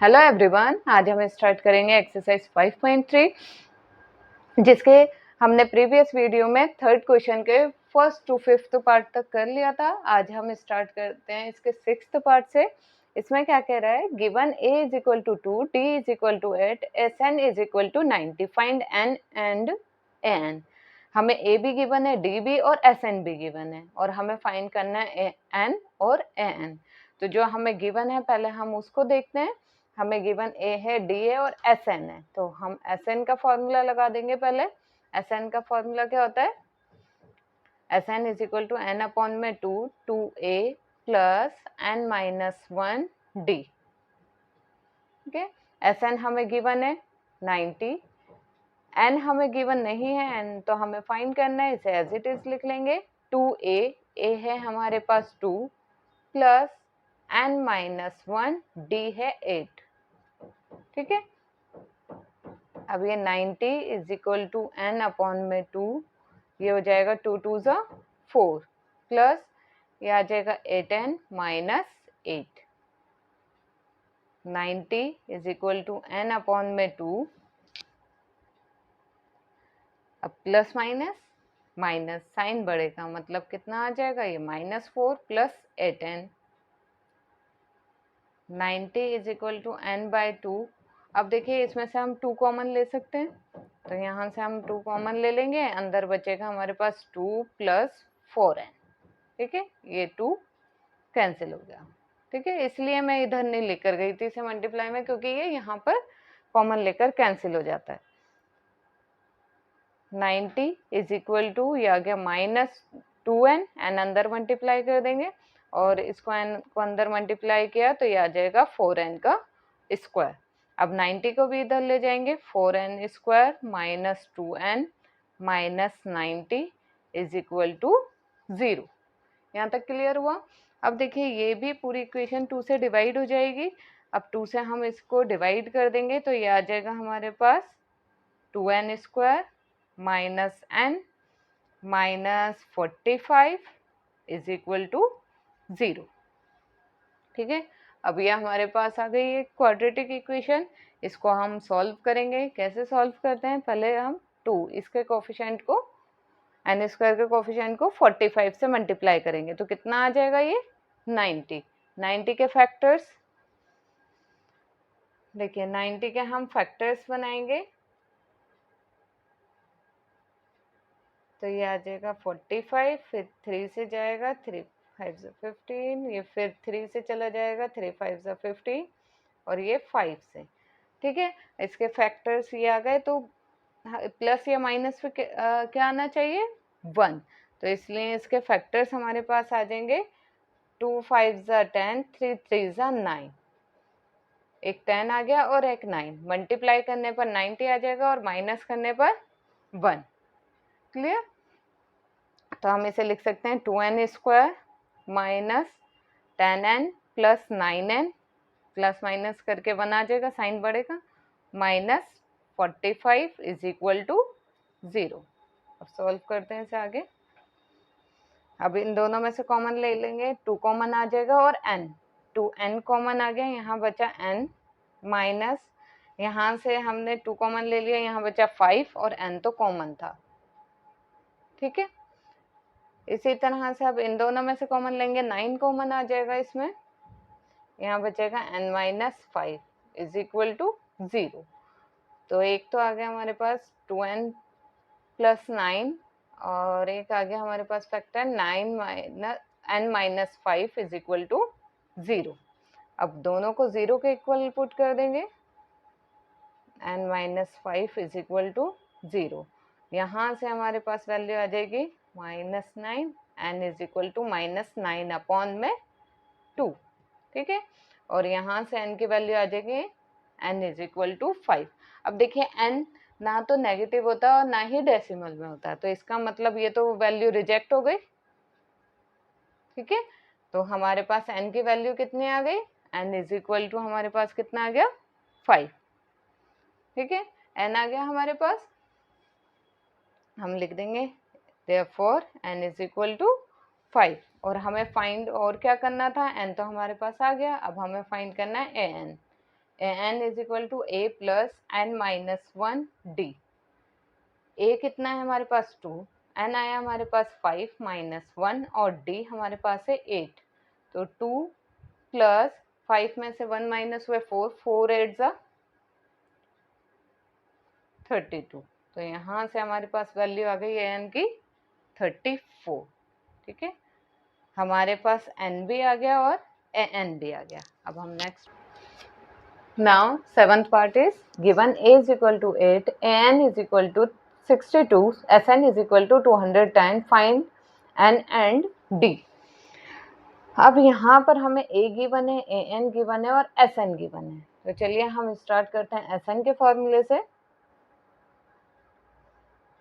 Hello everyone, आज हम start करेंगे एक्सरसाइज 5.3 जिसके हमने प्रीवियस वीडियो में थर्ड क्वेश्चन के फर्स्ट टू फिफ्थ पार्ट तक कर लिया था। आज हम स्टार्ट करते हैं इसके सिक्स्थ पार्ट से। इसमें क्या कह रहा है, given a is equal to 2, d is equal to 8, sn is equal to 90, find n and an। हमें a भी गिवन है, d भी और sn भी गिवन है और हमें फाइंड करना है n और an। तो जो हमें गिवन है पहले हम उसको देखते हैं। हमें गिवन a है, d है और sn है, तो हम sn का फॉर्मूला लगा देंगे। पहले sn का फॉर्मूला क्या होता है, sn is equal to n upon में 2a plus n minus 1d। Okay, sn हमें गिवन है 90, n हमें गिवन नहीं है, n तो हमें फाइंड करना है, इसे एज इट इज लिख लेंगे। 2a, a है हमारे पास 2 प्लस n माइनस 1d है 8। ठीक है, अब ये 90 is equal to n upon में 2, ये हो जाएगा 2 2 ज़ा 4 प्लस ये आ जाएगा 8n minus 8। 90 is equal to n upon में 2, अब प्लस माइनस माइनस साइन बढ़ेगा, मतलब कितना आ जाएगा, ये -4 plus 8n। 90 is equal to n by 2। अब देखिए इसमें से हम 2 कॉमन ले सकते हैं, तो यहाँ से हम 2 कॉमन ले लेंगे, अंदर बचेगा हमारे पास 2 प्लस 4n। ठीक है, ये 2 कैंसिल हो गया। ठीक है, इसलिए मैं इधर नहीं लेकर गई थी इसे मल्टीप्लाई में, क्योंकि ये यहाँ पर कॉमन लेकर कैंसिल हो जाता है। 90 इज इक्वल टू, ये आ गया माइनस 2n, n अंदर मल्टीप्लाई कर देंगे और इसको n को अंदर मल्टीप्लाई किया तो ये आ जाएगा 4n का स्क्वायर। अब 90 को भी इधर ले जाएंगे, 4n square minus 2n minus 90 is equal to 0। यहाँ तक क्लियर हुआ। अब देखिए ये भी पूरी इक्वेशन 2 से डिवाइड हो जाएगी। अब 2 से हम इसको डिवाइड कर देंगे तो ये आ जाएगा हमारे पास 2n square minus n minus 45 is equal to 0। ठीक है, अब ये हमारे पास आ गई है क्वाड्रेटिक इक्वेशन। इसको हम सॉल्व करेंगे। कैसे सॉल्व करते हैं, पहले हम 2 इसके कोफिशिएंट को, n स्क्वायर के कोफिशिएंट को 45 से मल्टीप्लाई करेंगे तो कितना आ जाएगा, ये 90। 90 के फैक्टर्स देखिए, 90 के हम फैक्टर्स बनाएंगे तो ये आ जाएगा 45, फिर 3 से जाएगा, 3 5 15, ये फिर 3 से चला जाएगा, 3 5 15 और ये 5 से। ठीक है, इसके फैक्टर्स ये आ गए, तो प्लस या माइनस पे क्या आना चाहिए, 1, तो इसलिए इसके फैक्टर्स हमारे पास आ जाएंगे 2 5 10, 3 3 9। एक 10 आ गया और एक 9, मल्टीप्लाई करने पर 90 आ जाएगा और माइनस करने पर 1। क्लियर, तो हम इसे लिख सकते हैं 2n square minus 10n plus 9n, plus minus करके 1 आ जाएगा, साइन बढ़ेगा, माइनस 45 इज इक्वल टू 0। अब सॉल्व करते हैं इसे आगे। अब इन दोनों में से कॉमन ले लेंगे, 2 कॉमन आ जाएगा और n, 2n कॉमन आ गया, यहाँ बचा n माइनस, यहाँ से हमने 2 कॉमन ले लिया, यहाँ बचा 5 और n तो कॉमन था। ठीक है, इसी तरह से अब इन दोनों में से कॉमन लेंगे, 9 कॉमन आ जाएगा इसमें, यहाँ बचेगा n minus 5 is equal to 0। तो एक तो आ गया हमारे पास 2n प्लस 9 और एक आ गया हमारे पास factor 9 minus n minus 5 is equal to 0। अब दोनों को 0 के इक्वल पुट कर देंगे, n minus 5 is equal to 0। यहाँ से हमारे पास वैल्यू आ जाएगी -9, n is equal to -9 upon में 2। ठीक है, और यहाँ से n की वैल्यू आ जाएगी n इज इक्वल टू 5। अब देखिए n ना तो नेगेटिव होता है और ना ही डेसिमल में होता है, तो इसका मतलब ये तो वैल्यू रिजेक्ट हो गई। ठीक है, तो हमारे पास n की वैल्यू कितनी आ गई, n इज इक्वल टू हमारे पास कितना आ गया, 5। ठीक है, n आ गया हमारे पास, हम लिख देंगे therefore n is equal to 5। और हमें फाइंड और क्या करना था, n तो हमारे पास आ गया, अब हमें फाइंड करना है an। an is equal to a plus n minus 1 d। a कितना है हमारे पास 2, n आया हमारे पास 5 माइनस 1 और d हमारे पास है 8। तो 2 प्लस 5 में से 1 माइनस हुए 4, 4 8 जा 32। तो यहाँ से हमारे पास वैल्यू आ गई है n की 34। ठीक है, हमारे पास n भी आ गया और an भी आ गया। अब हम next, now seventh part is given a is equal to 8, an is equal to 62, sn is equal to 210, find n and d। अब यहाँ पर हमें a गिवन है, an गिवन है और sn गिवन है। तो चलिए हम स्टार्ट करते हैं sn के फॉर्मूले से,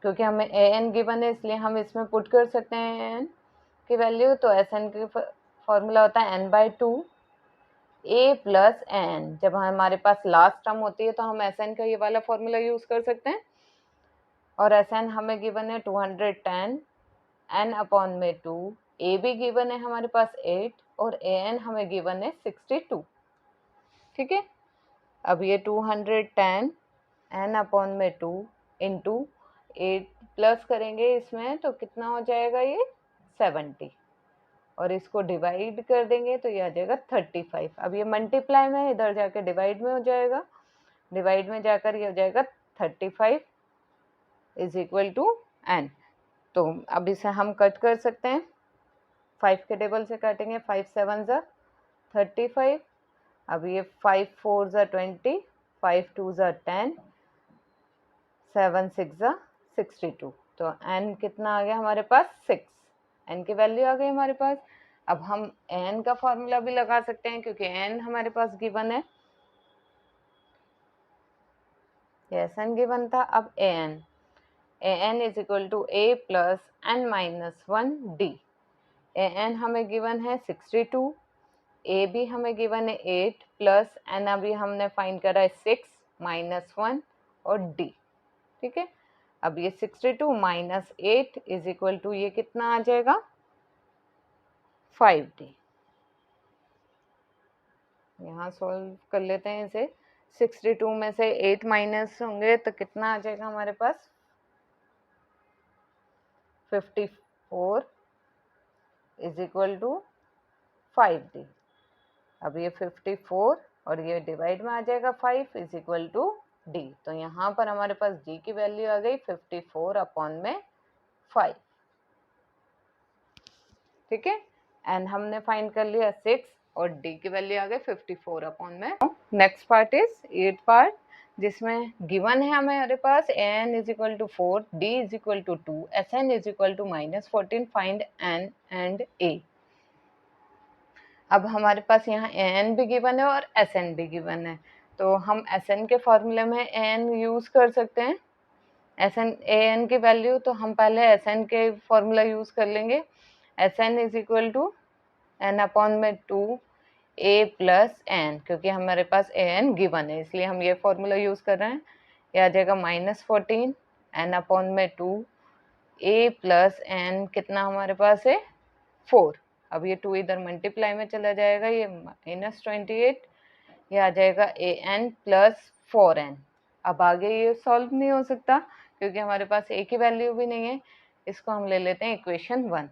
क्योंकि हमें an गिवन है इसलिए हम इसमें पुट कर सकते हैं an की वैल्यू। तो sn की फॉर्मूला होता है n/2 a प्लस n। जब हमारे पास लास्ट टर्म होती है तो हम sn का ये वाला फॉर्मूला यूज कर सकते हैं। और sn हमें गिवन है 210, n अपॉन में 2, a भी गिवन है हमारे पास 8 और an हमें गिवन है 62। ठीक है, अब ये 210 n अपॉन में 2 इंटू 8 प्लस करेंगे इसमें तो कितना हो जाएगा ये 70, और इसको डिवाइड कर देंगे तो ये आ जाएगा 35। अब ये मल्टीप्लाई में, इधर जाके डिवाइड में हो जाएगा, डिवाइड में जाकर ये हो जाएगा 35 इज इक्वल टू n। तो अब इसे हम कट कर सकते हैं, 5 के टेबल से काटेंगे, 5 7 ज़ा 35, अब ये 5 4 ज़ा 20, 5 2 ज़ा 10, 7 6 ज़ा 62। तो n कितना आ गया हमारे पास 6, n की वैल्यू आ गई हमारे पास। अब हम n का फॉर्मूला भी लगा सकते हैं क्योंकि n हमारे पास गिवन है, n गिवन था। अब an is equal to a plus n minus 1 d। an हमें गिवन है 62, a भी हमें गिवन है 8 प्लस n अभी हमने फाइंड करा है 6 माइनस 1 और d। ठीक है, अब ये 62 माइनस 8 इज इक्वल टू ये कितना आ जाएगा 5d। यहाँ सॉल्व कर लेते हैं इसे, 62 में से 8 माइनस होंगे तो कितना आ जाएगा हमारे पास 54 इज इक्वल टू 5d। अब ये 54 और ये डिवाइड में आ जाएगा 5 इज इक्वल टू d। तो यहाँ पर हमारे पास d की वैल्यू आ गई 54 अपॉन में 5। ठीक है, एंड हमने फाइंड कर लिया 6 और d की वैल्यू आ गई 54 अपॉन में। Next part is 8th part, जिसमें गिवन है हमारे पास an is equal to 4, d is equal to 2, sn is equal to -14, find n and a। अब हमारे पास यहाँ an भी गिवन है और sn भी गिवन है, तो हम sn के फॉर्मूले में an यूज कर सकते हैं। an की वैल्यू तो हम पहले sn के फॉर्मूला यूज कर लेंगे। sn is equal to n upon में 2 a प्लस n, क्योंकि हमारे पास an गिवन है इसलिए हम ये फॉर्मूला यूज कर रहे हैं। ये आ जाएगा -14 n अपॉन में 2 a प्लस n, कितना हमारे पास है 4। अब ये 2 इधर मल्टीप्लाई में चला जाएगा, ये -28, ये आ जाएगा an प्लस 4n। अब आगे ये सॉल्व नहीं हो सकता क्योंकि हमारे पास a की वैल्यू भी नहीं है, इसको हम ले लेते हैं इक्वेशन 1।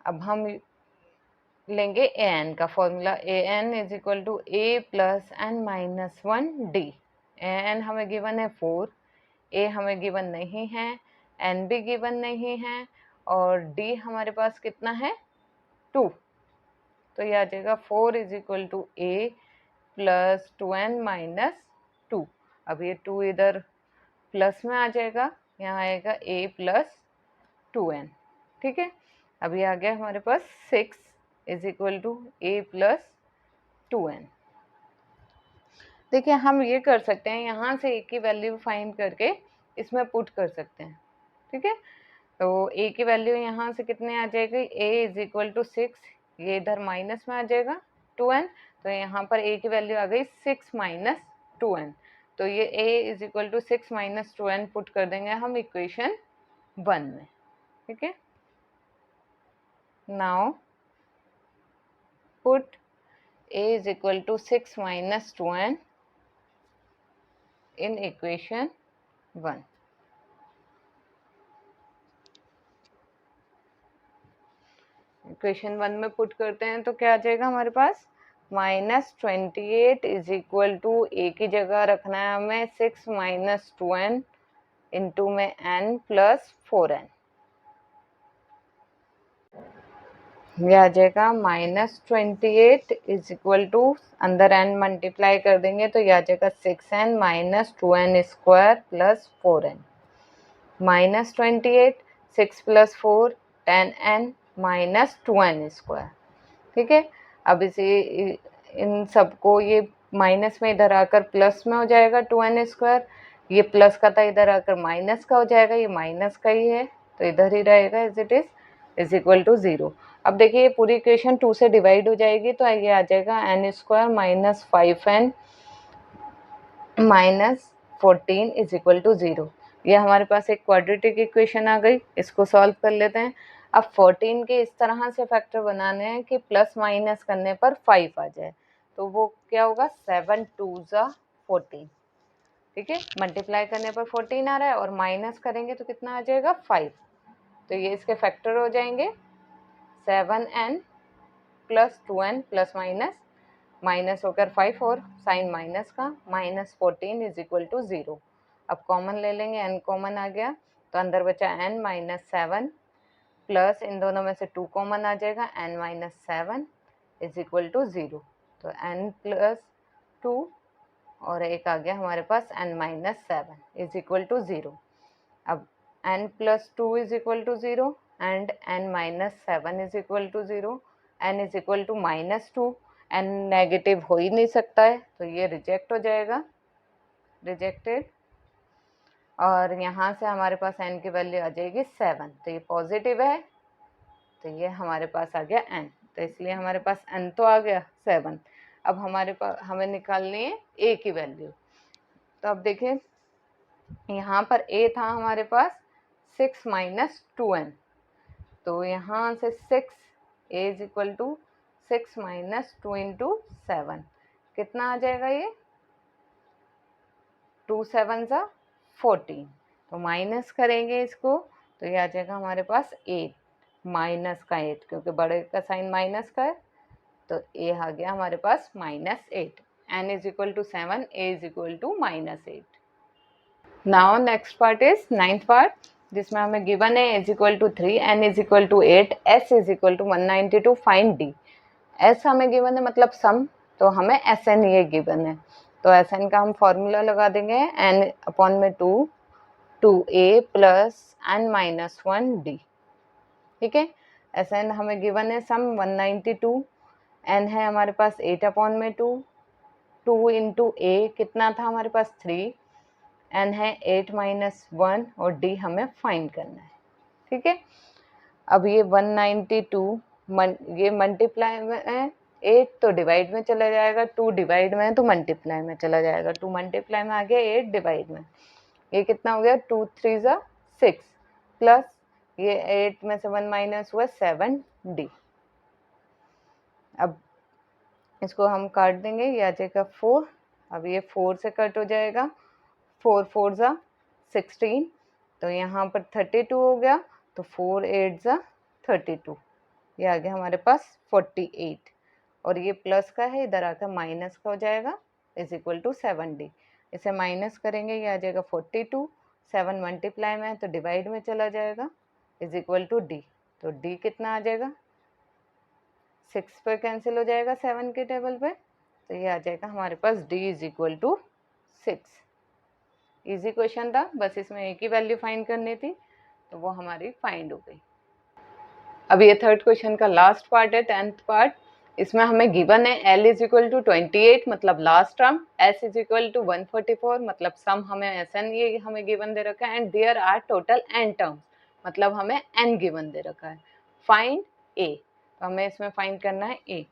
अब हम लेंगे an का formula, an is equal to a plus n minus 1 d। an हमें गिवन है 4, a हमें गिवन नहीं है, n भी गिवन नहीं है और d हमारे पास कितना है 2। तो ये आ जाएगा 4 is equal to a plus 2n minus 2। अब ये 2 इधर प्लस में आ जाएगा, यहाँ आएगा a प्लस 2n। ठीक है, अब ये आ गया हमारे पास 6 is equal to a plus 2n। देखिए हम ये कर सकते हैं, यहाँ से a की वैल्यू फाइंड करके इसमें पुट कर सकते हैं। ठीक है, तो a की वैल्यू यहाँ से कितने आ जाएगी, a इज इक्वल टू 6, ये इधर माइनस में आ जाएगा 2n, तो यहाँ पर a की वैल्यू आ गई 6 माइनस 2n। तो ये a is equal to 6 minus 2n put कर देंगे हम इक्वेशन 1 में। ठीक है, now put a is equal to 6 minus 2n in equation 1. Equation 1 में पुट करते हैं तो क्या आ जाएगा हमारे पास, -28 इज इक्वल टू ए की जगह रखना है हमें 6 माइनस 2n इंटू में n प्लस 4n, ये आ जाएगा -28 इज इक्वल टू, अंदर n मल्टीप्लाई कर देंगे तो ये आ जाएगा 6n minus 2n square plus 4n, -28 6 plus 4 10n minus 2n square. ठीक है, अब इसे इन सबको ये माइनस में इधर आकर प्लस में हो जाएगा 2n स्क्वायर, ये प्लस का था इधर आकर माइनस का हो जाएगा, ये माइनस का ही है तो इधर ही रहेगा as it is equal to 0। अब देखिए ये पूरी इक्वेशन 2 से डिवाइड हो जाएगी तो ये आ जाएगा n square minus 5n minus 14 is equal to 0। ये हमारे पास एक क्वाड्रेटिक इक्वेशन आ गई, इसको सॉल्व कर लेते हैं। अब 14 के इस तरह से फैक्टर बनाने हैं कि प्लस माइनस करने पर 5 आ जाए, तो वो क्या होगा, 7 2 ज़ा 14। ठीक है, मल्टीप्लाई करने पर 14 आ रहा है और माइनस करेंगे तो कितना आ जाएगा 5, तो ये इसके फैक्टर हो जाएंगे 7n plus 2n plus minus minus होकर 5 और साइन माइनस का -14 इज इक्वल टू 0। अब कॉमन ले लेंगे, n कॉमन आ गया तो अंदर बचा n माइनस 7 प्लस इन दोनों में से 2 कॉमन आ जाएगा, n minus 7 is equal to 0, तो n प्लस 2 और एक आ गया हमारे पास n minus 7 is equal to 0। अब n plus 2 is equal to 0 and n minus 7 is equal to 0, n is equal to -2, n negative हो ही नहीं सकता है तो ये रिजेक्ट हो जाएगा, रिजेक्टेड। और यहाँ से हमारे पास n की वैल्यू आ जाएगी 7, तो ये पॉजिटिव है तो ये हमारे पास आ गया n, तो इसलिए हमारे पास n तो आ गया 7। अब हमारे पास हमें निकालनी है a की वैल्यू, तो अब देखिए यहाँ पर a था हमारे पास 6 माइनस 2n, तो यहाँ से 6 a is equal to 6 minus 2 into 7, कितना आ जाएगा ये, 2 7 ज़ा 14, तो माइनस करेंगे इसको तो ये आ जाएगा हमारे पास 8, माइनस का 8 क्योंकि बड़े का साइन माइनस का है, तो a आ गया हमारे पास -8, n is equal to 7, a is equal to -8। Now next part is 9th part, जिसमें हमें गिवन है is equal to 3, n is equal to 8, s is equal to 192, find d। s हमें गिवन है मतलब सम, तो हमें sn ये given है, तो sn का हम फॉर्मूला लगा देंगे n अपॉन में 2 2a plus n minus 1d। ठीक है, sn हमें गिवन है सम 192, n है हमारे पास 8 अपॉन में 2 2 इंटू a कितना था हमारे पास 3, n है 8 माइनस 1 और d हमें फाइंड करना है। ठीक है, अब ये 192 ये मल्टीप्लाई में है, 8 तो डिवाइड में चला जाएगा, 2 डिवाइड में है तो मल्टीप्लाई में चला जाएगा, 2 मल्टीप्लाई में आ गया, 8 डिवाइड में, ये कितना हो गया 2 3 ज़ा 6 प्लस ये 8 में से 1 माइनस हुआ 7d। अब इसको हम काट देंगे, ये आ जाएगा 4, अब ये 4 से कट हो जाएगा, 4 4 ज़ा 16, तो यहाँ पर 32 हो गया, तो 4 8 ज़ा 32, ये आ गया हमारे पास 48, और ये प्लस का है इधर आकर माइनस का हो जाएगा इज इक्वल टू 7d। इसे माइनस करेंगे, ये आ जाएगा 42, 7 मल्टीप्लाई में है तो डिवाइड में चला जाएगा इज इक्वल टू d, तो d कितना आ जाएगा, 6 पर कैंसिल हो जाएगा 7 के टेबल पे, तो ये आ जाएगा हमारे पास d is equal to 6। Easy question था, बस इसमें एक ही वैल्यू फाइंड करनी थी तो वो हमारी फाइंड हो गई। अब ये थर्ड क्वेश्चन का लास्ट पार्ट है, 10th पार्ट, इसमें हमें गिवन है l इज इक्वल टू 28 मतलब last term, s is equal to 144 मतलब सम, हमें sn ये हमें गिवन दे रखा है, and there are total n terms मतलब हमें n गिवन दे रखा है। फाइंड a, तो हमें इसमें फाइंड करना है a,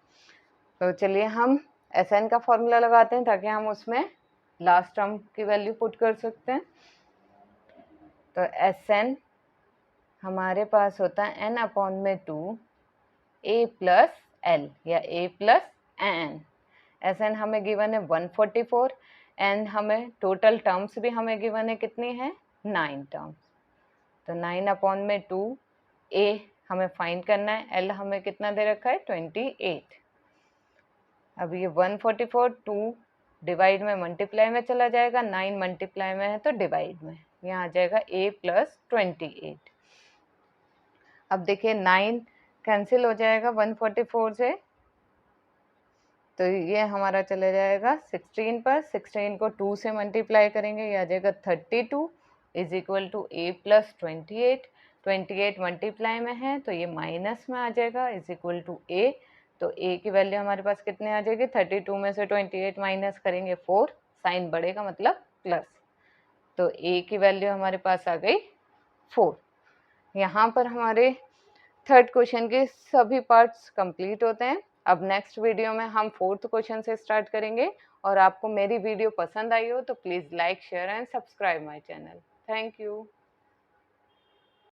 तो चलिए हम sn का फॉर्मूला लगाते हैं ताकि हम उसमें लास्ट टर्म की वैल्यू पुट कर सकते हैं। तो sn हमारे पास होता है n अपॉन में 2 a प्लस l या a प्लस n, Sn हमें गिवन है 144 एंड हमें टोटल टर्म्स भी हमें गिवन है कितनी है 9 टर्म्स। तो 9 अपॉन में 2 a हमें फाइंड करना है, l हमें कितना दे रखा है 28। अब ये 144 2 डिवाइड में मल्टीप्लाई में चला जाएगा, 9 मल्टीप्लाई में है तो डिवाइड में, यहाँ आ जाएगा a प्लस 28। अब देखिए 9 कैंसिल हो जाएगा 144 से, तो ये हमारा चले जाएगा 16 पर, 16 को 2 से मल्टीप्लाई करेंगे, ये आ जाएगा 32 is equal to a plus 28। 28 multiply में है तो ये माइनस में आ जाएगा इज इक्वल टू a। तो a की वैल्यू हमारे पास कितने आ जाएगी, 32 में से 28 माइनस करेंगे 4, साइन बढ़ेगा मतलब प्लस, तो a की वैल्यू हमारे पास आ गई 4। यहाँ पर हमारे थर्ड क्वेश्चन के सभी पार्ट्स कंप्लीट होते हैं। अब नेक्स्ट वीडियो में हम फोर्थ क्वेश्चन से स्टार्ट करेंगे, और आपको मेरी वीडियो पसंद आई हो तो please like share and subscribe my channel. Thank you.